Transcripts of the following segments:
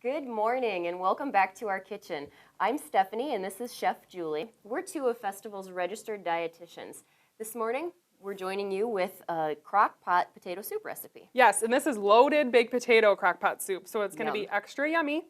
Good morning and welcome back to our kitchen. I'm Stephanie and this is Chef Julie. We're two of Festival's registered dietitians. This morning, we're joining you with a crock pot potato soup recipe. Yes, and this is loaded baked potato crock pot soup, so it's going to be extra yummy.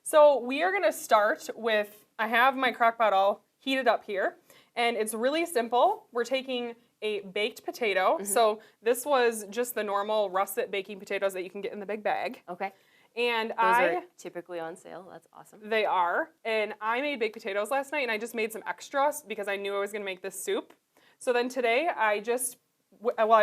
So we are going to start with, I have my crock pot all heated up here, and it's really simple. We're taking a baked potato. So this was just the normal russet baking potatoes that you can get in the big bag. Okay. And Those are typically on sale. That's awesome. They are. And I made baked potatoes last night, and I just made some extras because I knew I was going to make this soup. So then today I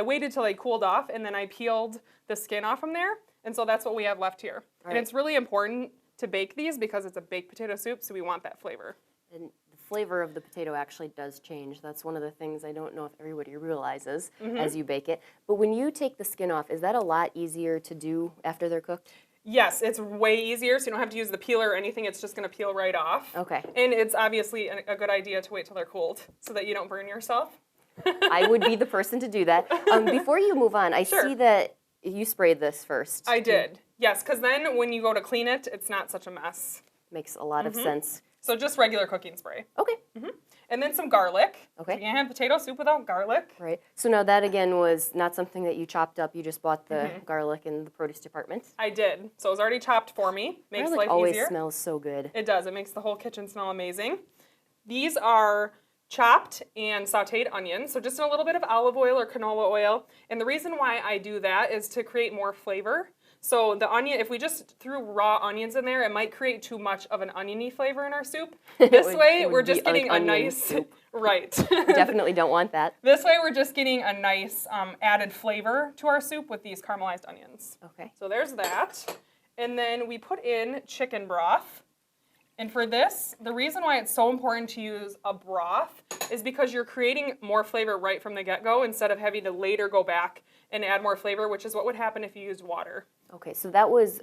waited till they cooled off, and then I peeled the skin off from there. And so that's what we have left here. And it's really important to bake these because it's a baked potato soup, so we want that flavor. And the flavor of the potato actually does change. That's one of the things I don't know if everybody realizes as you bake it. But when you take the skin off, is that a lot easier to do after they're cooked? Yes, it's way easier, so you don't have to use the peeler or anything. It's just going to peel right off. Okay. And it's obviously a good idea to wait till they're cooled so that you don't burn yourself. I would be the person to do that. Before you move on, I see that you sprayed this first. I did. Yes, because then when you go to clean it, it's not such a mess. Makes a lot of sense. So just regular cooking spray. Okay. And then some garlic. Okay. You can't have potato soup without garlic. Right. So now that, again, was not something that you chopped up. You just bought the garlic in the produce department. I did. So it was already chopped for me. Makes Garlic life always easier. smells so good. It does. It makes the whole kitchen smell amazing. These are chopped and sautéed onions, so just in a little bit of olive oil or canola oil. And the reason why I do that is to create more flavor. So the onion, if we just threw raw onions in there, it might create too much of an oniony flavor in our soup. This way, we're just getting a nice, soup. Right. Definitely don't want that. This way, we're just getting a nice added flavor to our soup with these caramelized onions. Okay. So there's that. And then we put in chicken broth. And for this, the reason why it's so important to use a broth is because you're creating more flavor right from the get-go instead of having to later go back and add more flavor, which is what would happen if you used water. Okay, so that was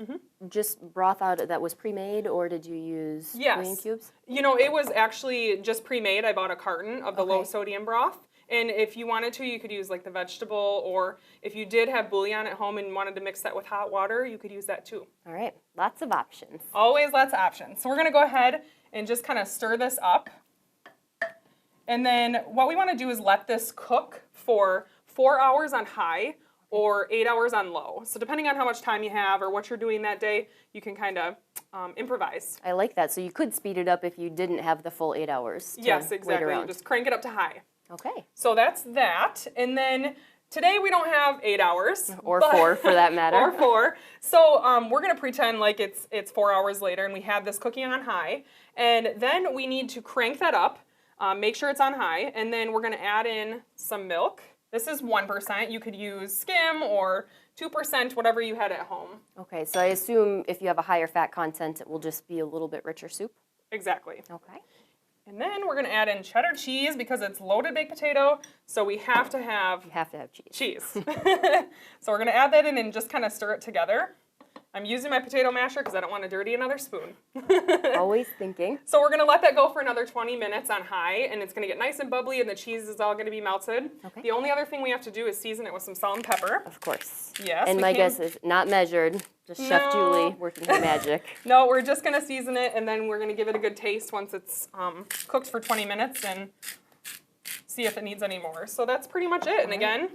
just broth out that was pre-made, or did you use green cubes? You know, it was actually just pre-made. I bought a carton of the low-sodium broth. And if you wanted to, you could use like the vegetable, or if you did have bouillon at home and wanted to mix that with hot water, you could use that too. All right, lots of options. Always lots of options. So we're going to go ahead and just kind of stir this up. And then what we want to do is let this cook for 4 hours on high or 8 hours on low. So depending on how much time you have or what you're doing that day, you can kind of improvise. I like that. So you could speed it up if you didn't have the full 8 hours. Yes, exactly. Just crank it up to high. Okay. So that's that. And then today we don't have 8 hours. Or 4 for that matter. Or 4. So we're going to pretend like it's 4 hours later and we have this cooking on high. And then we need to crank that up, make sure it's on high, and then we're going to add in some milk. This is 1%. You could use skim or 2%, whatever you had at home. Okay, so I assume if you have a higher fat content, it will just be a little bit richer soup? Exactly. Okay. And then we're going to add in cheddar cheese because it's loaded baked potato, so we have to have... You have to have cheese. So we're going to add that in and just kind of stir it together. I'm using my potato masher because I don't want to dirty another spoon. Always thinking. So we're going to let that go for another 20 minutes on high, and it's going to get nice and bubbly, and the cheese is all going to be melted. Okay. The only other thing we have to do is season it with some salt and pepper. Of course. Yes. And my guess is not measured, just Chef Julie working her magic. No, we're just going to season it, and then we're going to give it a good taste once it's cooked for 20 minutes and see if it needs any more. So that's pretty much it. And again,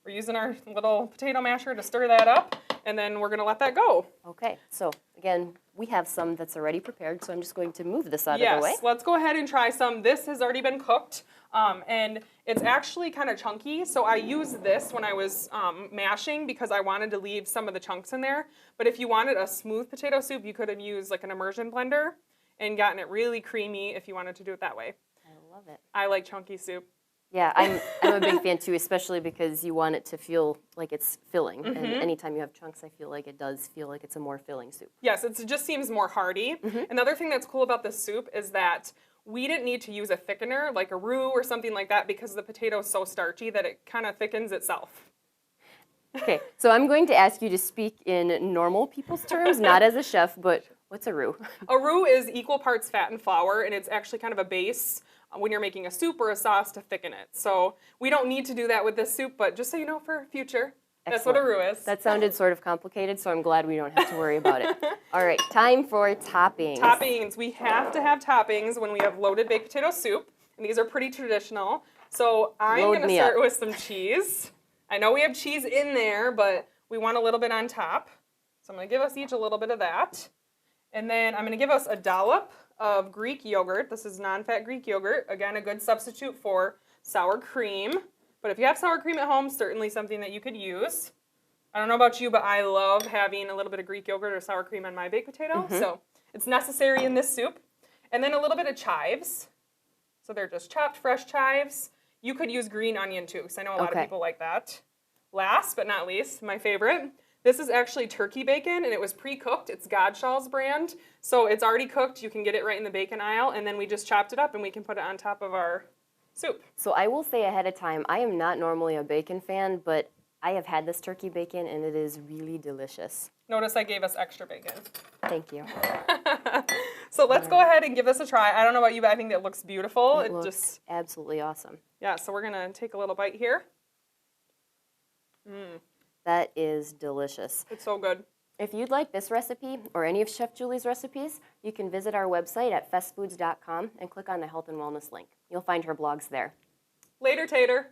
we're using our little potato masher to stir that up, and then we're going to let that go. Okay, so again, we have some that's already prepared, so I'm just going to move this out of the way. Yes, let's go ahead and try some. This has already been cooked, and it's actually kind of chunky, so I used this when I was mashing because I wanted to leave some of the chunks in there. But if you wanted a smooth potato soup, you could have used like an immersion blender and gotten it really creamy if you wanted to do it that way. I love it. I like chunky soup. Yeah, I'm a big fan too, especially because you want it to feel like it's filling. And anytime you have chunks, I feel like it does feel like it's a more filling soup. Yes, it just seems more hearty. Another thing that's cool about this soup is that we didn't need to use a thickener like a roux or something like that because the potato is so starchy that it kind of thickens itself. Okay, so I'm going to ask you to speak in normal people's terms, not as a chef, but what's a roux? A roux is equal parts fat and flour, and it's actually kind of a base when you're making a soup or a sauce to thicken it. So we don't need to do that with this soup, but just so you know for future. That's what a roux is. That sounded sort of complicated, so I'm glad we don't have to worry about it. All right, time for toppings. Toppings. We have to have toppings when we have loaded baked potato soup, and these are pretty traditional. So I'm going to start with some cheese. I know we have cheese in there, but we want a little bit on top. So I'm going to give us each a little bit of that. And then I'm going to give us a dollop of Greek yogurt. This is non-fat Greek yogurt. Again, a good substitute for sour cream. But if you have sour cream at home, certainly something that you could use. I don't know about you, but I love having a little bit of Greek yogurt or sour cream on my baked potato. So it's necessary in this soup. And then a little bit of chives. So they're just chopped fresh chives. You could use green onion too, because I know a lot of people like that. Last but not least, my favorite. This is actually turkey bacon, and it was pre-cooked. It's Godshall's brand. So it's already cooked. You can get it right in the bacon aisle, and then we just chopped it up, and we can put it on top of our soup. So I will say ahead of time, I am not normally a bacon fan, but I have had this turkey bacon, and it is really delicious. Notice I gave us extra bacon. Thank you. So let's go ahead and give this a try. I don't know about you, but I think that looks beautiful. It looks just absolutely awesome. Yeah, so we're going to take a little bite here. That is delicious. It's so good. If you'd like this recipe or any of Chef Julie's recipes, you can visit our website at festfoods.com and click on the Health and Wellness link. You'll find her blogs there. Later, Tater.